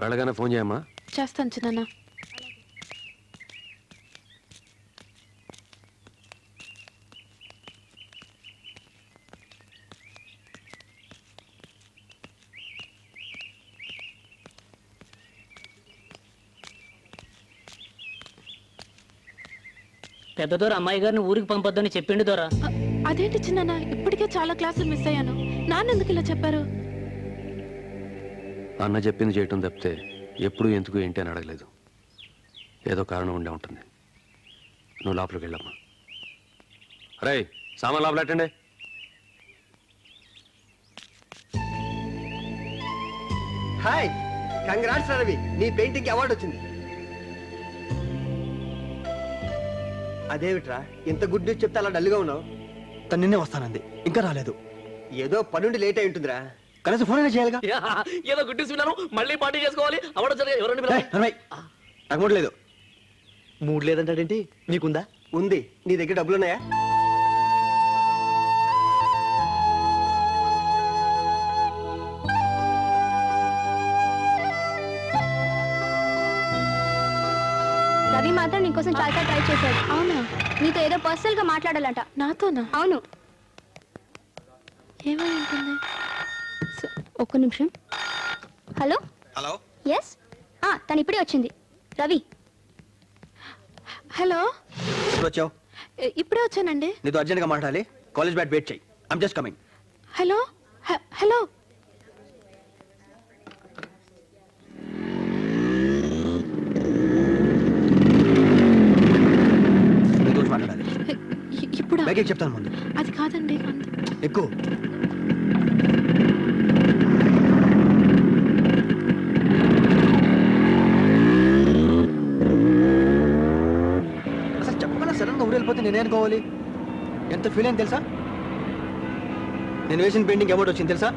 వెళ్ళగానే ఫోన్ చేయమ్మా. చేస్తాను చిన్న. పెద్ద దొర అమ్మాయి గారిని ఊరికి పంపొద్దని చెప్పిండు దొరా. అదేంటి చిన్న, ఇప్పటికే చాలా క్లాసులు మిస్ అయ్యాను. నాన్న ఎందుకు ఇలా చెప్పారు? అన్న చెప్పింది చేయటం తప్పితే ఎప్పుడు ఎందుకు ఏంటి అని అడగలేదు. ఏదో కారణం ఉండే ఉంటుంది. నువ్వు లోపలికి వెళ్ళమ్మా. రే, సామాన్ లోపలెట్టండి. హాయ్, కంగ్రాట్స్ రవి, నీ పెయింటింగ్ అవార్డు వచ్చింది. అదేమిట్రా ఇంత గుడ్ న్యూస్ చెప్తే అలా డల్గా ఉన్నావు? తను నిన్నే వస్తానంది, ఇంకా రాలేదు. ఏదో పనుండి లేట్ అయి ఉంటుందిరా. కనీసం ఫోన్ అయినా చేయాలిగా. ఏదో గుడ్డి విన్నాను, మళ్ళీ పార్టీ చేసుకోవాలి. అవడం జరిగే నాకు మూడు లేదు. మూడు లేదంటాడేంటి? నీకుందా? ఉంది. నీ దగ్గర డబ్బులున్నాయా? రవి మాత్రం నీకోసం చాలా ట్రై చేశాడు. అవునా? నీతో ఏదో పర్సనల్ గా మాట్లాడాలంట. నాతోనా? అవును. ఏమై ఉంటుంది? ఒక్క నిమిషం. హలో. హలో. ఎస్, తను ఇప్పుడే వచ్చింది. రవి. హలో. ఎప్పుడు వచ్చావు? ఇప్పుడే వచ్చానండి. నీతో అర్జెంట్గా మాట్లాడాలి. కాలేజ్ బ్యాట్ వెయిట్ చేయి. I'm just coming. Hello. Hello. నీతో మాట్లాడాలి. ఇప్పుడు బ్యాగ్ చెప్తాను ముందు. అది కాదండి. ఎక్కువ అసలు చెప్పకుండా సడన్ గా ఊరు వెళ్ళిపోతే నేనేనుకోవాలి? ఎంత ఫీల్ అయింది తెలుసా? నేను వేసిన పెయింటింగ్ అవార్డు వచ్చింది తెలుసా?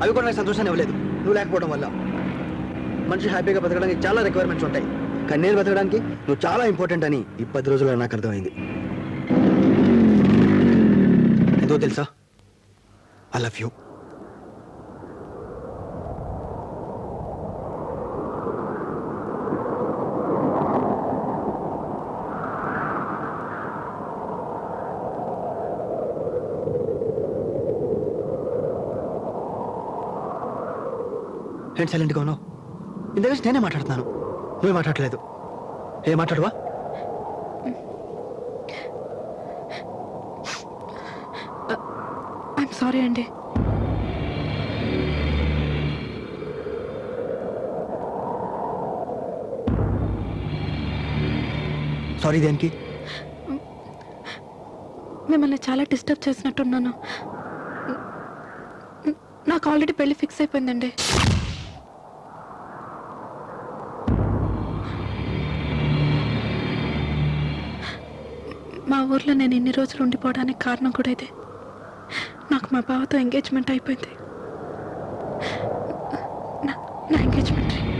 అవి కూడా నాకు సంతోషాన్ని ఇవ్వలేదు, నువ్వు లేకపోవడం వల్ల. మనిషి హ్యాపీగా బతకడానికి చాలా రిక్వైర్మెంట్స్ ఉంటాయి, కానీ నేను బతకడానికి నువ్వు చాలా ఇంపార్టెంట్ అని ఈ 10 రోజుల్లో నాకు అర్థమైంది. ఎంతో తెలుసా? I love you. ఏంటి సైలెంట్గా ఉన్నావు? ఇంత వేసి నేనే మాట్లాడుతున్నాను, నువ్వే మాట్లాడలేదు. ఏ మాట్లాడవా? ఐఎమ్ సారీ అండి. సారీ దేనికి? మిమ్మల్ని చాలా డిస్టర్బ్ చేసినట్టున్నాను. నాకు ఆల్రెడీ పెళ్లి ఫిక్స్ అయిపోయిందండి. మా ఊర్లో నేను ఇన్ని రోజులు ఉండిపోవడానికి కారణం కూడా ఇదే. నాకు మా బావతో ఎంగేజ్మెంట్ అయిపోయింది. నా ఎంగేజ్మెంట్ రింగ్.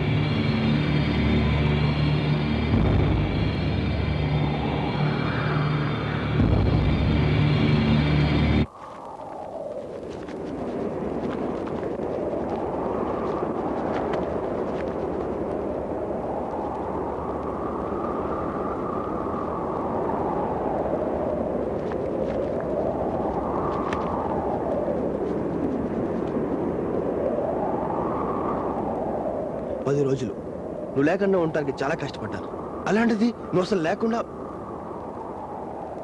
పది రోజులు నువ్వు లేకుండా ఉండటానికి చాలా కష్టపడ్డాను. అలాంటిది నువ్వు అసలు లేకుండా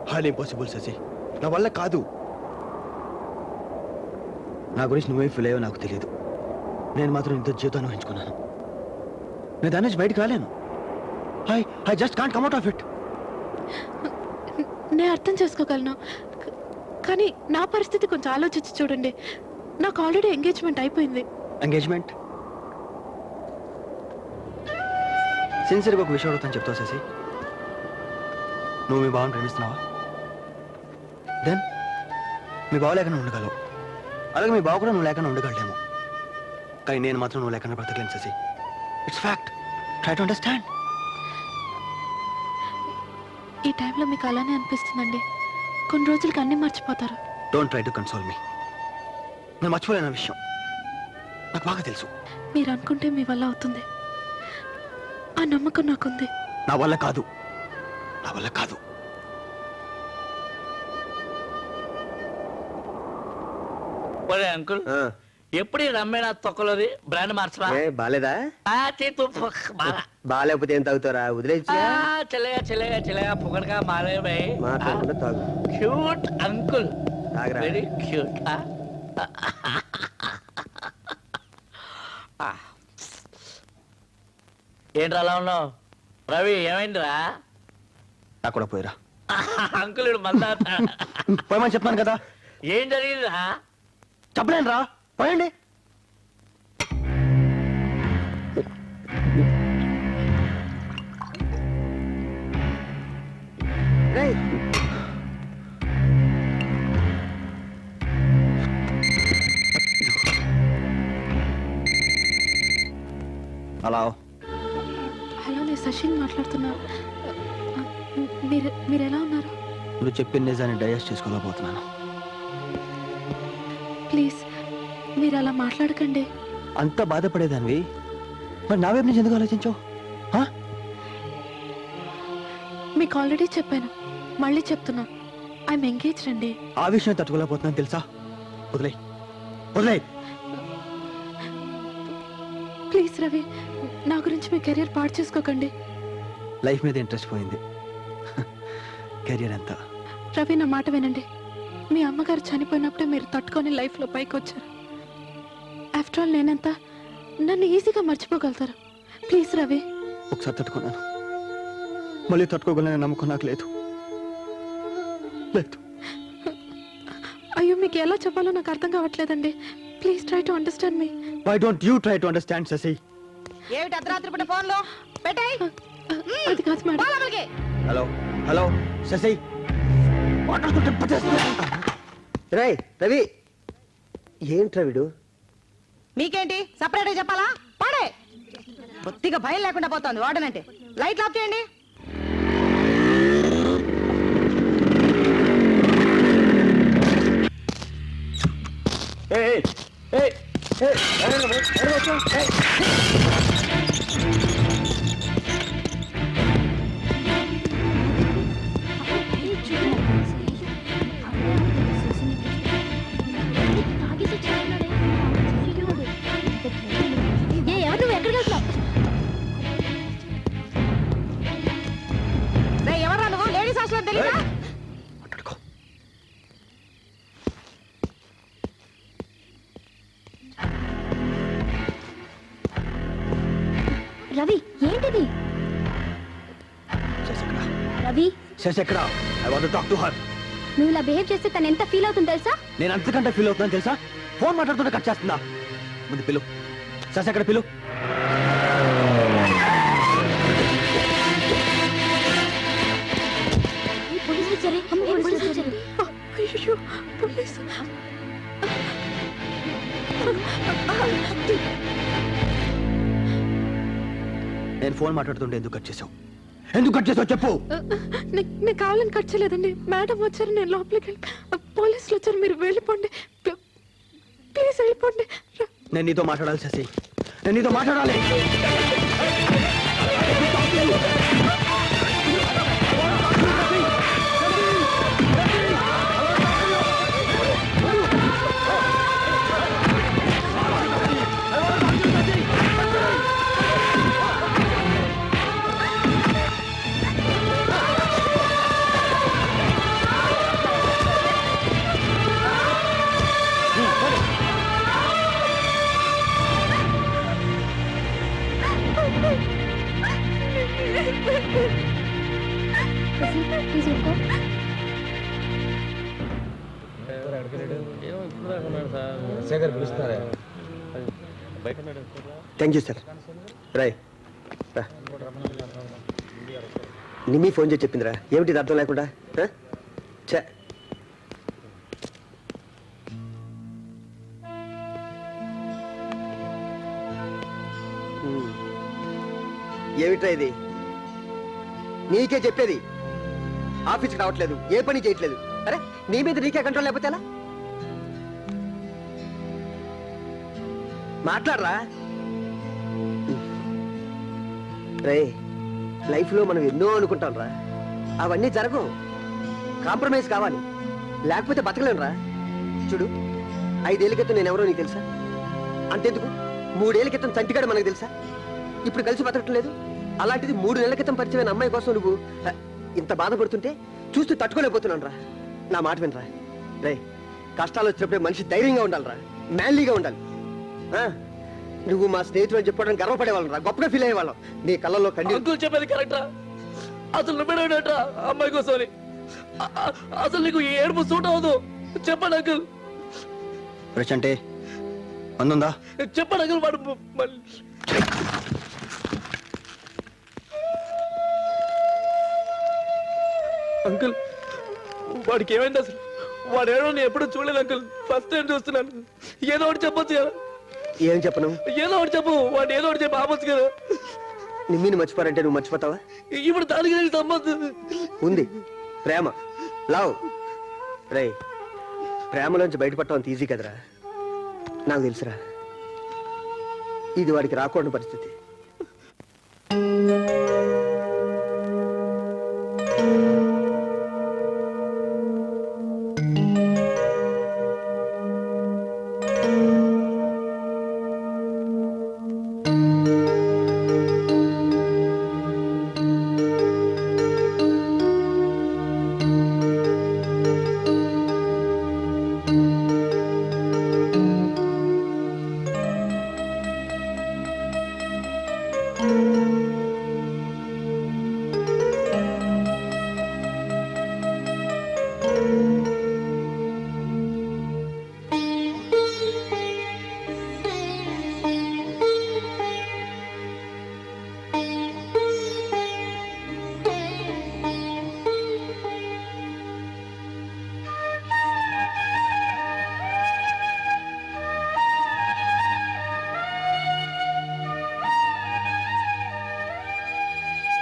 హార్డ్ ఇంపాసిబుల్ శశి, నా వల్ల కాదు. నా గురించి నువ్వేం ఫీల్ అయ్యో నాకు తెలియదు. నేను మాత్రం ఇంత జీవితాన్ని వహించుకున్నాను. నేను దాని నుంచి బయటకు రాలేను. I just can't come out of it. నేను అర్థం చేసుకోగలను, కానీ నా పరిస్థితి కొంచెం ఆలోచించి చూడండి. నాకు ఆల్రెడీ ఎంగేజ్మెంట్ అయిపోయింది. ఎంగేజ్మెంట్? సిన్సియర్గా ఒక విషయం అడుగుతాను, చెప్తావు శశి? నువ్వు మీ బావని ప్రేమిస్తున్నావా? దెన్ మీ బావ లేకుండా ఉండగలవు, అలాగే మీ బావ కూడా నువ్వు లేకుండా ఉండగలడేమో. కానీ నేను మాత్రం నువ్వు లేకుండా బ్రతకలేను Sasi. It's fact. Try to understand. ఈ టైంలో మీకు అలానే అనిపిస్తుందండి. కొన్ని రోజులకి అన్నీ మర్చిపోతారు. Don't try to console me. నేను మర్చిపోలేని విషయం నాకు బాగా తెలుసు. మీరు అనుకుంటే మీ వల్ల అవుతుంది. ఆ నమ్మకం నాకుంది. నా వల్ల కాదు, నా వల్ల కాదు. ఒరే అంకుల్, ఆ, ఎప్పుడు ఈ రమ్మేణ తొక్కలోది బ్రాండ్ మార్చరా? ఏ బాలేదా? బాగాలేకపోతే ఏం తాగుతారా? వదిలేచ్చు చల్లగా చల్లగా చల్లగా పొగడగా మారే భాయ్. మాట్లాడకుండా తాగు. క్యూట్ అంకుల్, తాగరా. Very cute. ఏంట్రా అలా ఉన్నావు? రవి ఏమైందిరా? నాకు కూడా పోయిరా. అంకుల్ ఇడు మళ్ళా పోయమని చెప్పాను కదా. ఏం జరిగిందిరా? చెప్పలేను రా, పోయండి. రేయ్, అలా హలో, నేను శశిని మాట్లాడుతున్నా. మీరు ఎలా ఉన్నారు? నువ్వు చెప్పిన నిజాన్ని డైజెస్ట్ చేసుకోలేకపోతున్నాను. ప్లీజ్ మీరు అలా మాట్లాడకండి. అంత బాధపడేదానివి మరి నా వైపు నుంచి ఎందుకు ఆలోచించావు? మీకు ఆల్రెడీ చెప్పాను, మళ్ళీ చెప్తున్నా. ఐఎమ్ ఎంగేజ్డ్ అండి. ఆ విషయం తట్టుకోలేకపోతున్నాను తెలుసా. వదిలే వదిలే. ప్లీజ్ రవి, నా గురించి మీ కెరీర్ పాడు చేసుకోకండి. లైఫ్ మీద ఇంట్రెస్ట్ పోయింది, కెరియర్ ఎంత. రవి, నా మాట వినండి. మీ అమ్మగారు చనిపోయినప్పుడే మీరు తట్టుకొని లైఫ్లో పైకి వచ్చారు. ఆఫ్టర్ ఆల్ నేనెంత, నన్ను ఈజీగా మర్చిపోగలుగుతారు. ప్లీజ్ రవి. ఒకసారి తట్టుకున్నాను, మళ్ళీ తట్టుకోగలనే నమ్మకం నాకు లేదు. లేదు. అయ్యో, మీకు ఎలా చెప్పాలో నాకు అర్థం కావట్లేదండి. Please try to understand me. Why don't you try to understand Sasi? ఏమిటి అర్ధరాత్రి పూట ఫోన్లో పెట్టాయి? అది కాదు మేడం. హలో హలో శశి, రేయ్ రవి, ఏంట్రా వీడు? మీకేంటి సపరేట్ చెప్పాలా? పాడే బొత్తిగా భయం లేకుండా పోతుంది వాడనంటే. లైట్ ఆఫ్ చేయండి. ఎవరు నువ్వు ఎక్కడికి వెళ్తున్నావు? ఎవరా నువ్వు? లేడీస్ హాస్టల్ తెలియదా? మాట్లాడుకో. రవి, ఏంటిది? శశి ఎక్కడ? రవి, శశి ఎక్కడ? I want to talk to her. నువ్వు ఇలా బిహేవ్ చేస్తే తను ఎంత ఫీల్ అవుతుందో తెలుసా? నేను అంతకంటే ఫీల్ అవుతున్నాను తెలుసా. ఫోన్ మాట్లాడుతుంటే కట్ చేస్తుందా? ముందు పిలు. శశి ఎక్కడ? పిలు. పోలీసులు వచ్చారే, పోలీసులు వచ్చారు. అయ్యో, పోలీసు. నేను ఫోన్ మాట్లాడుతుంటే ఎందుకు కట్ చేసావు? ఎందుకు కట్ చేసావు చెప్పు. నేను కావాలని కట్ చేయలేదండి. మేడం వచ్చారు, నేను లోపలికి వెళ్ళి. పోలీసులు వచ్చారు, మీరు వెళ్ళిపోండి. ప్లీజ్ వెళ్ళిపోండి. నేను నీతో మాట్లాడాలి శశి, నేను నీతో మాట్లాడాలి. ప్లీజ్ ఊరుకో. Thank you sir. రాయ్ రా. నిమ్మి ఫోన్ చేసి చెప్పిందిరా. ఏమిటి ఇది అర్థం లేకుండా? చే ఏమిట్రా ఇది? నీకే చెప్పేది. ఆఫీస్కి రావట్లేదు, ఏ పని చేయట్లేదు. అరే నీ మీద నీకే కంట్రోల్ లేకపోతే ఎలా? మాట్లాడరా. రే లైఫ్లో మనం ఎన్నో అనుకుంటాం రా, అవన్నీ జరగవు. కాంప్రమైజ్ కావాలి, లేకపోతే బతకలేను రా. చూడు, 5 ఏళ్ల క్రితం నేను ఎవరో నీకు తెలుసా? అంతెందుకు 3 ఏళ్ల క్రితం చంటిగాడు మనకు తెలుసా? ఇప్పుడు కలిసి బతకటం లేదు. అలాంటిది 3 నెలల క్రితం పరిచయమైన అమ్మాయి కోసం నువ్వు ఇంత బాధపడుతుంటే చూస్తూ తట్టుకోలేకపోతున్నాను రా. నా మాట వినరా రే, కష్టాలు వచ్చినప్పుడే మనిషి ధైర్యంగా ఉండాలిరా, మ్యాన్లీగా ఉండాలి. ఆ, నువ్వు మా స్నేహితుడు అని చెప్పుకోవడం గర్వపడేవాళ్ళం రా, గొప్పగా ఫీల్ అయ్యేవాళ్ళం. నీ కళ్ళల్లో కండి. అంకుల్ చెప్పేది కరెక్టా? అసలు నువ్వేనట అమ్మాయి కోసం అసలు నీకు ఈ ఏడుపు సూట్ అవ్వదు. చెప్పండి అంకుల్, రచ్ అంటే అందుందా? చెప్పండి అంకుల్. వాడు మళ్ళీ అంకుల్ వాడికి ఏమైంది అసలు? వాడు ఏడో నేను ఎప్పుడు చూడలేదు అంకుల్, ఫస్ట్ టైం చూస్తున్నాను. ఏదో ఒకటి చెప్పొచ్చు కదా. ఏం చెప్పను? ఏదో ఒకటి చెప్పు, వాడు ఏదో ఒకటి చెప్పి ఆపొచ్చు కదా. నిమ్మిని మర్చిపోరంటే నువ్వు మర్చిపోతావా? ఇప్పుడు దానికి దీనికి సంబంధం ఉంది, ప్రేమ, లవ్. రే, ప్రేమలోంచి బయటపడటం అంత ఈజీ కదరా. నాకు తెలుసురా, ఇది వాడికి రాకూడని పరిస్థితి.